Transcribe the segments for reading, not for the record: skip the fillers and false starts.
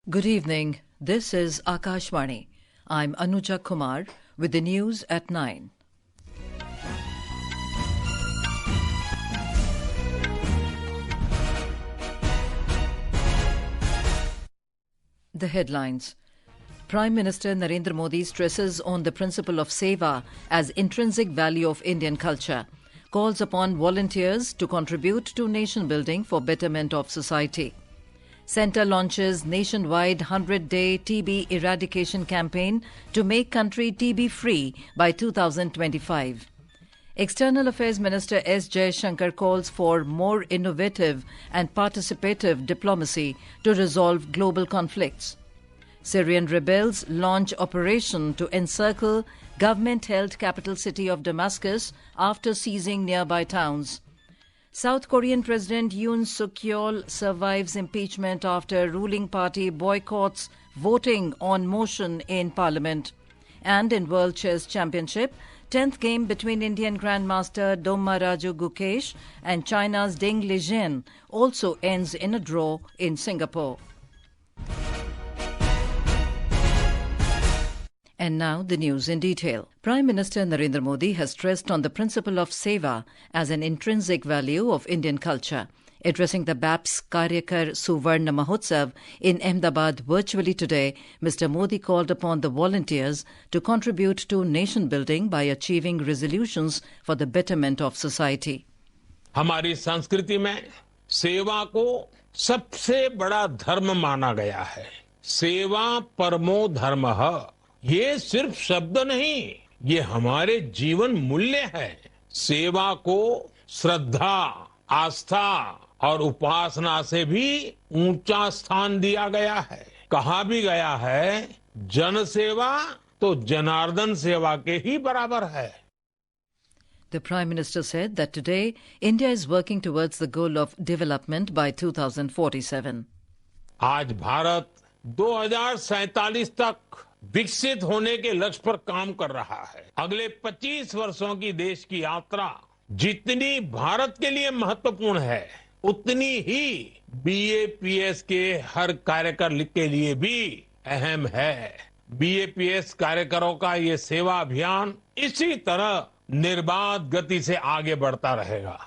Good evening. This is Akashvani. I'm Anuja Kumar with the news at 9. The headlines. Prime Minister Narendra Modi stresses on the principle of Seva as intrinsic value of Indian culture, calls upon volunteers to contribute to nation building for betterment of society. Centre launches nationwide 100-day TB eradication campaign to make country TB-free by 2025. External Affairs Minister S. Jaishankar calls for more innovative and participative diplomacy to resolve global conflicts. Syrian rebels launch operation to encircle government-held capital city of Damascus after seizing nearby towns. South Korean President Yoon Yeol survives impeachment after ruling party boycotts voting on motion in parliament. And in World Chess Championship, 10th game between Indian Grandmaster Dommaraju Gukesh and China's Ding Liren also ends in a draw in Singapore. And now the news in detail. Prime Minister Narendra Modi has stressed on the principle of Seva as an intrinsic value of Indian culture. Addressing the BAPS Karyakar Suvarna Mahotsav in Ahmedabad virtually today, Mr. Modi called upon the volunteers to contribute to nation building by achieving resolutions for the betterment of society. हमारी संस्कृति में सेवा को सबसे बड़ा धर्म माना गया है। सेवा परमो धर्मः। ये सिर्फ शब्द नहीं, ये हमारे जीवन मूल्य है। सेवा को श्रद्धा, आस्था और उपासना से भी ऊंचा स्थान दिया गया है। कहा भी गया है, जन सेवा तो जनार्दन सेवा के ही बराबर है। The Prime Minister said that today India is working towards the goal of development by 2047. आज भारत 2047 तक विकसित होने के लक्ष्य पर काम कर रहा है। अगले 25 वर्षों की देश की यात्रा जितनी भारत के लिए महत्वपूर्ण है, उतनी ही बीएपीएस के हर कार्यकर के लिए भी अहम है। बीएपीएस कार्यकरों का ये सेवा अभियान इसी तरह निर्बाध गति से आगे बढ़ता रहेगा।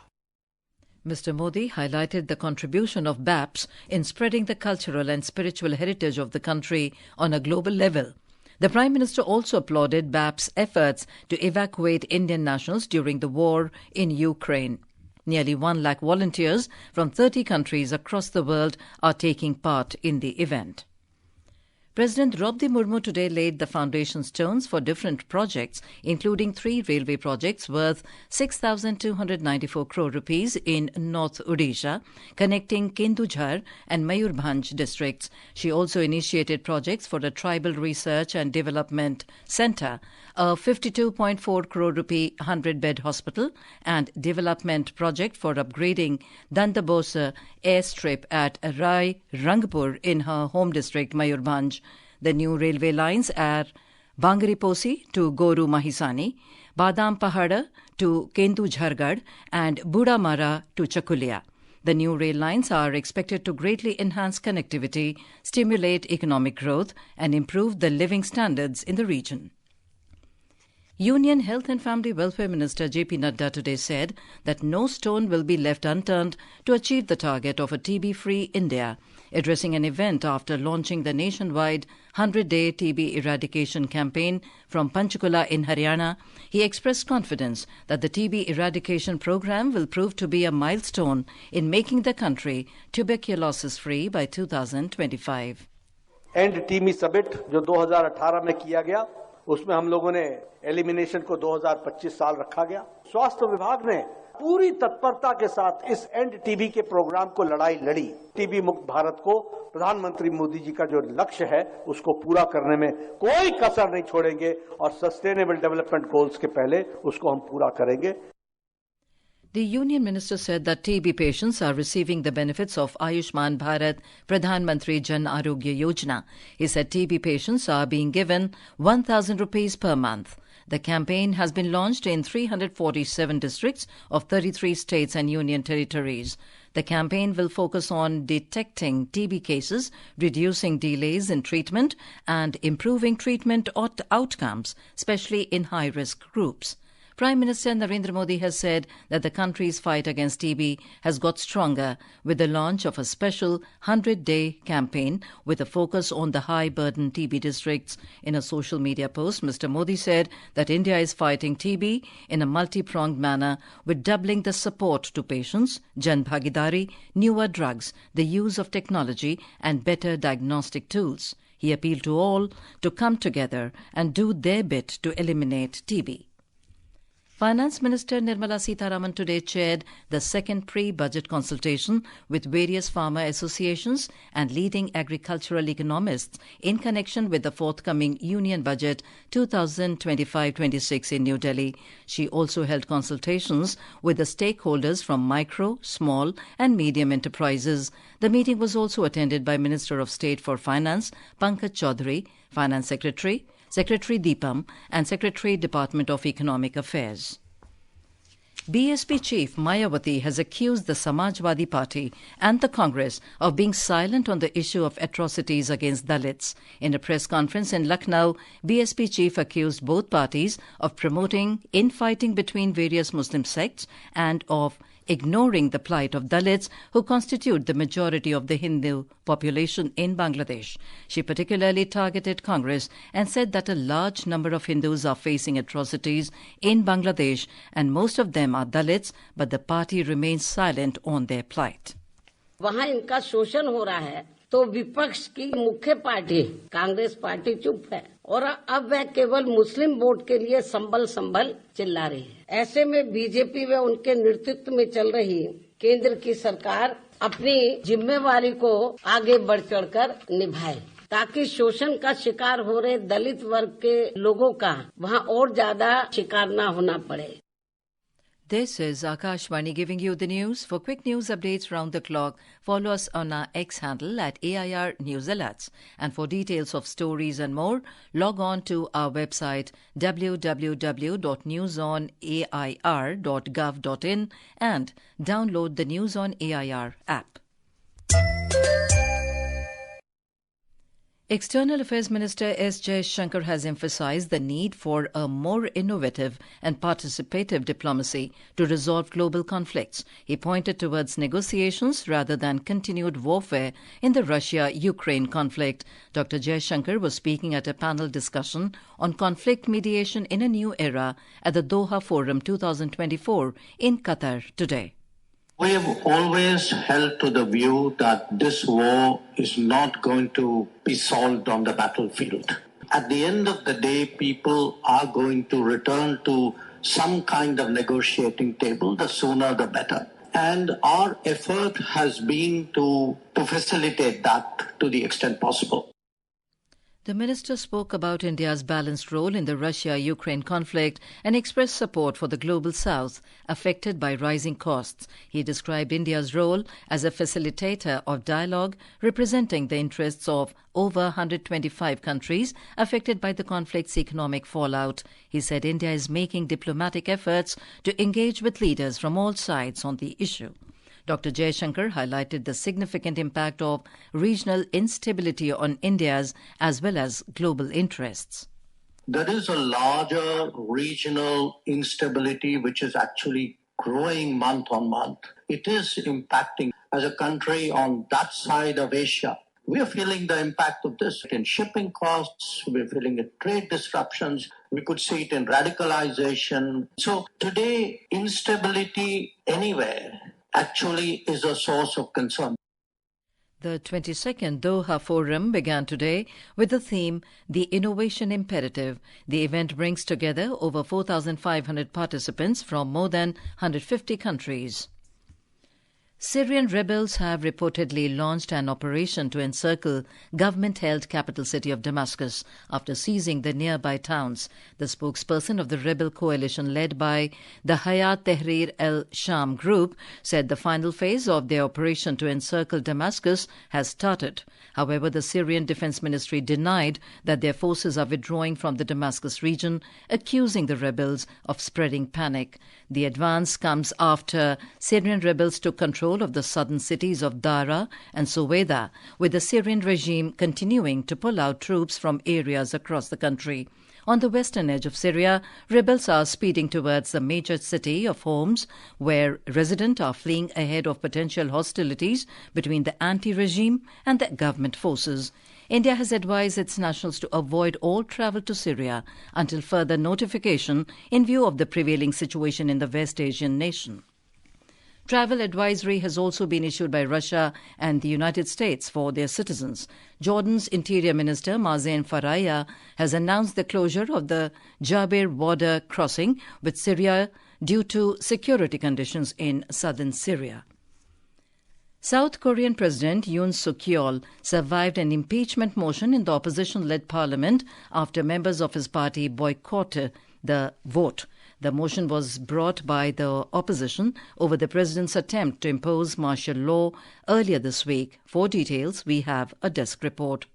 Mr. Modi highlighted the contribution of BAPS in spreading the cultural and spiritual heritage of the country on a global level. The Prime Minister also applauded BAPS' efforts to evacuate Indian nationals during the war in Ukraine. Nearly 1 lakh volunteers from 30 countries across the world are taking part in the event. President Draupadi Murmu today laid the foundation stones for different projects, including 3 railway projects worth 6,294 crore rupees in North Odisha, connecting Kendujhar and Mayurbhanj districts. She also initiated projects for a tribal research and development centre, a 52.4 crore rupee 100-bed hospital, and development project for upgrading Dandabosa airstrip at Rai Rangpur in her home district, Mayurbhanj. The new railway lines are Bangariposi to Goru Mahisani, Badam Pahada to Kendujhargarh, and Budamara to Chakulia. The new rail lines are expected to greatly enhance connectivity, stimulate economic growth, and improve the living standards in the region. Union Health and Family Welfare Minister J.P. Nadda today said that no stone will be left unturned to achieve the target of a TB-free India. Addressing an event after launching the nationwide 100-day TB eradication campaign from Panchkula in Haryana, he expressed confidence that the TB eradication program will prove to be a milestone in making the country tuberculosis-free by 2025. And TB summit जो 2018 में किया गया, उसमें हम लोगों ने elimination को 2025 साल रखा गया। स्वास्थ्य विभाग ने पूरी तत्परता के साथ इस एंड टीबी के प्रोग्राम को लड़ाई लड़ी। टीबी मुक्त भारत को प्रधानमंत्री मोदी जी का जो लक्ष्य है, उसको पूरा करने में कोई कसर नहीं छोड़ेंगे और सस्टेनेबल डेवलपमेंट गोल्स के पहले उसको हम पूरा करेंगे। The Union Minister said that TB patients are receiving the benefits of Ayushman Bharat Pradhan Mantri Jan Arogya Yojana. He said TB patients are being given 1,000 rupees per month. The campaign has been launched in 347 districts of 33 states and union territories. The campaign will focus on detecting TB cases, reducing delays in treatment, and improving treatment outcomes, especially in high-risk groups. Prime Minister Narendra Modi has said that the country's fight against TB has got stronger with the launch of a special 100-day campaign with a focus on the high-burden TB districts. In a social media post, Mr. Modi said that India is fighting TB in a multi-pronged manner with doubling the support to patients, Jan Bhagidari, newer drugs, the use of technology and better diagnostic tools. He appealed to all to come together and do their bit to eliminate TB. Finance Minister Nirmala Sitharaman today chaired the second pre-budget consultation with various farmer associations and leading agricultural economists in connection with the forthcoming Union Budget 2025-26 in New Delhi. She also held consultations with the stakeholders from micro, small and medium enterprises. The meeting was also attended by Minister of State for Finance, Pankaj Chaudhary, Finance Secretary Deepam and Secretary Department of Economic Affairs. BSP chief Mayawati has accused the Samajwadi Party and the Congress of being silent on the issue of atrocities against Dalits. In a press conference in Lucknow, BSP chief accused both parties of promoting infighting between various Muslim sects and of ignoring the plight of Dalits, who constitute the majority of the Hindu population in Bangladesh. She particularly targeted Congress and said that a large number of Hindus are facing atrocities in Bangladesh and most of them are Dalits, but the party remains silent on their plight. वहाँ इनका शोषण हो रहा है तो विपक्ष की मुख्य पार्टी कांग्रेस पार्टी चुप है और अब वह केवल मुस्लिम वोट के लिए संभल चिल्ला रही है। ऐसे में बीजेपी व उनके नेतृत्व में चल रही केंद्र की सरकार अपनी जिम्मेवारी को आगे बढ़ चढ़कर निभाए ताकि शोषण का शिकार हो रहे दलित वर्ग के लोगों का वहाँ और ज्यादा शिकार न होना पड़े। This is Akashvani giving you the news. For quick news updates round the clock, follow us on our X handle at AIR News Alerts. And for details of stories and more, log on to our website www.newsonair.gov.in and download the News on AIR app. External Affairs Minister S. Jaishankar has emphasized the need for a more innovative and participative diplomacy to resolve global conflicts. He pointed towards negotiations rather than continued warfare in the Russia-Ukraine conflict. Dr. Jaishankar was speaking at a panel discussion on conflict mediation in a new era at the Doha Forum 2024 in Qatar today. We have always held to the view that this war is not going to be solved on the battlefield. At the end of the day, people are going to return to some kind of negotiating table, the sooner the better. And our effort has been to facilitate that to the extent possible. The minister spoke about India's balanced role in the Russia-Ukraine conflict and expressed support for the global south affected by rising costs. He described India's role as a facilitator of dialogue, representing the interests of over 125 countries affected by the conflict's economic fallout. He said India is making diplomatic efforts to engage with leaders from all sides on the issue. Dr. Jaishankar highlighted the significant impact of regional instability on India's as well as global interests. There is a larger regional instability which is actually growing month on month. It is impacting as a country on that side of Asia. We are feeling the impact of this in shipping costs. We're feeling it in trade disruptions. We could see it in radicalization. So today, instability anywhere actually is a source of concern. The 22nd Doha Forum began today with the theme, The Innovation Imperative. The event brings together over 4,500 participants from more than 150 countries. Syrian rebels have reportedly launched an operation to encircle government-held capital city of Damascus after seizing the nearby towns. The spokesperson of the rebel coalition led by the Hayat Tahrir al-Sham group said the final phase of their operation to encircle Damascus has started. However, the Syrian Defense Ministry denied that their forces are withdrawing from the Damascus region, accusing the rebels of spreading panic. The advance comes after Syrian rebels took control control of the southern cities of Dara and Soweida, with the Syrian regime continuing to pull out troops from areas across the country. On the western edge of Syria, rebels are speeding towards the major city of Homs, where residents are fleeing ahead of potential hostilities between the anti-regime and the government forces. India has advised its nationals to avoid all travel to Syria until further notification in view of the prevailing situation in the West Asian nation. Travel advisory has also been issued by Russia and the United States for their citizens. Jordan's Interior Minister Mazen Faraya has announced the closure of the Jaber border crossing with Syria due to security conditions in southern Syria. South Korean President Yoon Yeol survived an impeachment motion in the opposition-led parliament after members of his party boycotted the vote. The motion was brought by the opposition over the president's attempt to impose martial law earlier this week. For details, we have a desk report.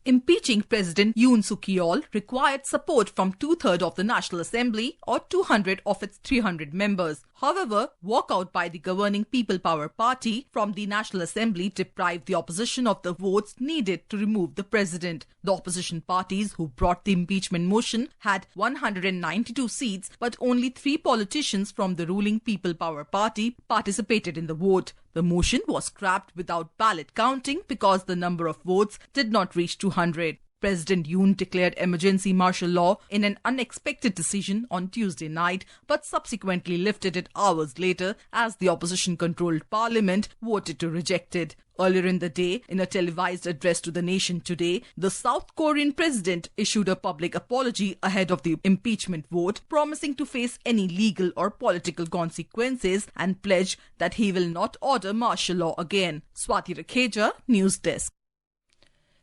Impeaching President Yoon Yeol required support from 2/3 of the National Assembly or 200 of its 300 members. However, walkout by the governing People Power Party from the National Assembly deprived the opposition of the votes needed to remove the president. The opposition parties who brought the impeachment motion had 192 seats, but only 3 politicians from the ruling People Power Party participated in the vote. The motion was scrapped without ballot counting because the number of votes did not reach 200. President Yoon declared emergency martial law in an unexpected decision on Tuesday night, but subsequently lifted it hours later as the opposition-controlled parliament voted to reject it. Earlier in the day, in a televised address to the nation today, the South Korean president issued a public apology ahead of the impeachment vote, promising to face any legal or political consequences and pledge that he will not order martial law again. Swati Rakheja, News Desk.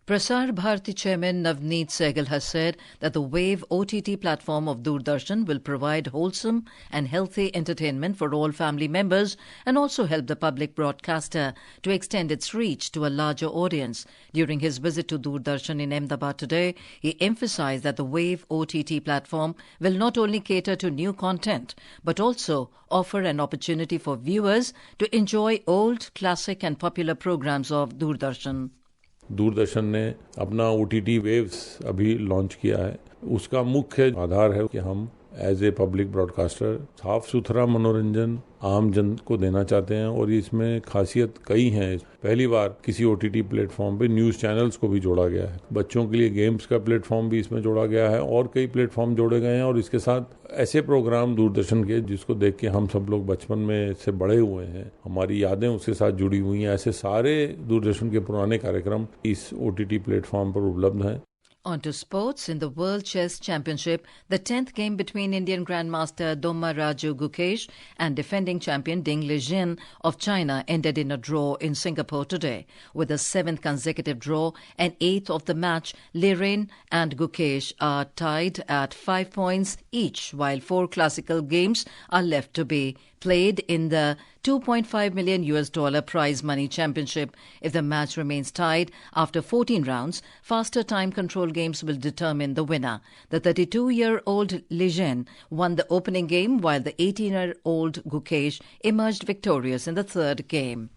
Prasar Bharati Chairman Navneet Sehgal has said that the Wave OTT platform of Doordarshan will provide wholesome and healthy entertainment for all family members and also help the public broadcaster to extend its reach to a larger audience. During his visit to Doordarshan in Ahmedabad today, he emphasized that the Wave OTT platform will not only cater to new content but also offer an opportunity for viewers to enjoy old, classic and popular programs of Doordarshan. Doordarshan ने अपना OTT waves अभी launch किया है। उसका मुख्य आधार है कि हम एज ए पब्लिक ब्रॉडकास्टर साफ सुथरा मनोरंजन आम जन को देना चाहते हैं और इसमें खासियत कई हैं। पहली बार किसी OTT प्लेटफॉर्म पे न्यूज़ चैनल्स को भी जोड़ा गया है। बच्चों के लिए गेम्स का प्लेटफॉर्म भी इसमें जोड़ा गया है और कई प्लेटफॉर्म जोड़े गए हैं और इसके साथ ऐसे प्रोग्राम दूरदर्शन के जिसको देख के हम सब लोग बचपन में से बड़े हुए हैं, हमारी यादें उसके साथ जुड़ी हुई हैं, ऐसे सारे दूरदर्शन के पुराने कार्यक्रम इस OTT प्लेटफॉर्म पर उपलब्ध हैं। On to sports. In the World Chess Championship, the 10th game between Indian Grandmaster Dommaraju Gukesh and defending champion Ding Liren of China ended in a draw in Singapore today. With a 7th consecutive draw and 8th of the match, Liren and Gukesh are tied at 5 points each, while 4 classical games are left to be played in the $2.5 million prize money championship. If the match remains tied after 14 rounds, faster time control games will determine the winner. The 32-year-old Liren won the opening game while the 18-year-old Gukesh emerged victorious in the third game.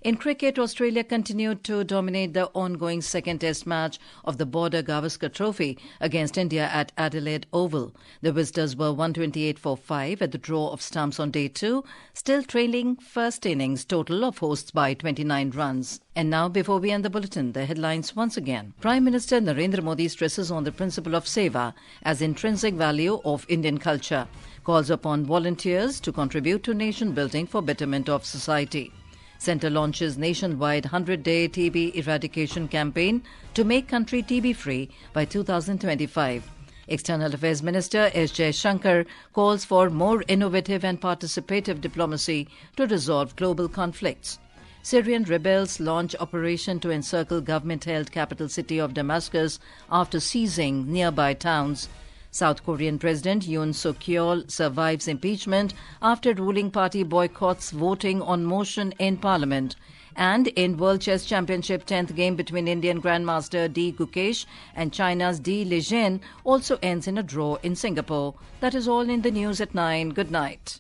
In cricket, Australia continued to dominate the ongoing second test match of the Border Gavaskar Trophy against India at Adelaide Oval. The visitors were 128 for 5 at the draw of stumps on day 2, still trailing first innings total of hosts by 29 runs. And now, before we end the bulletin, the headlines once again. Prime Minister Narendra Modi stresses on the principle of Seva as intrinsic value of Indian culture, calls upon volunteers to contribute to nation building for betterment of society. Centre launches nationwide 100-day TB eradication campaign to make country TB-free by 2025. External Affairs Minister S. Jaishankar calls for more innovative and participative diplomacy to resolve global conflicts. Syrian rebels launch operation to encircle government-held capital city of Damascus after seizing nearby towns. South Korean President Yoon Yeol survives impeachment after ruling party boycotts voting on motion in parliament. And in World Chess Championship 10th game between Indian Grandmaster D. Gukesh and China's D. Liren also ends in a draw in Singapore. That is all in the news at 9. Good night.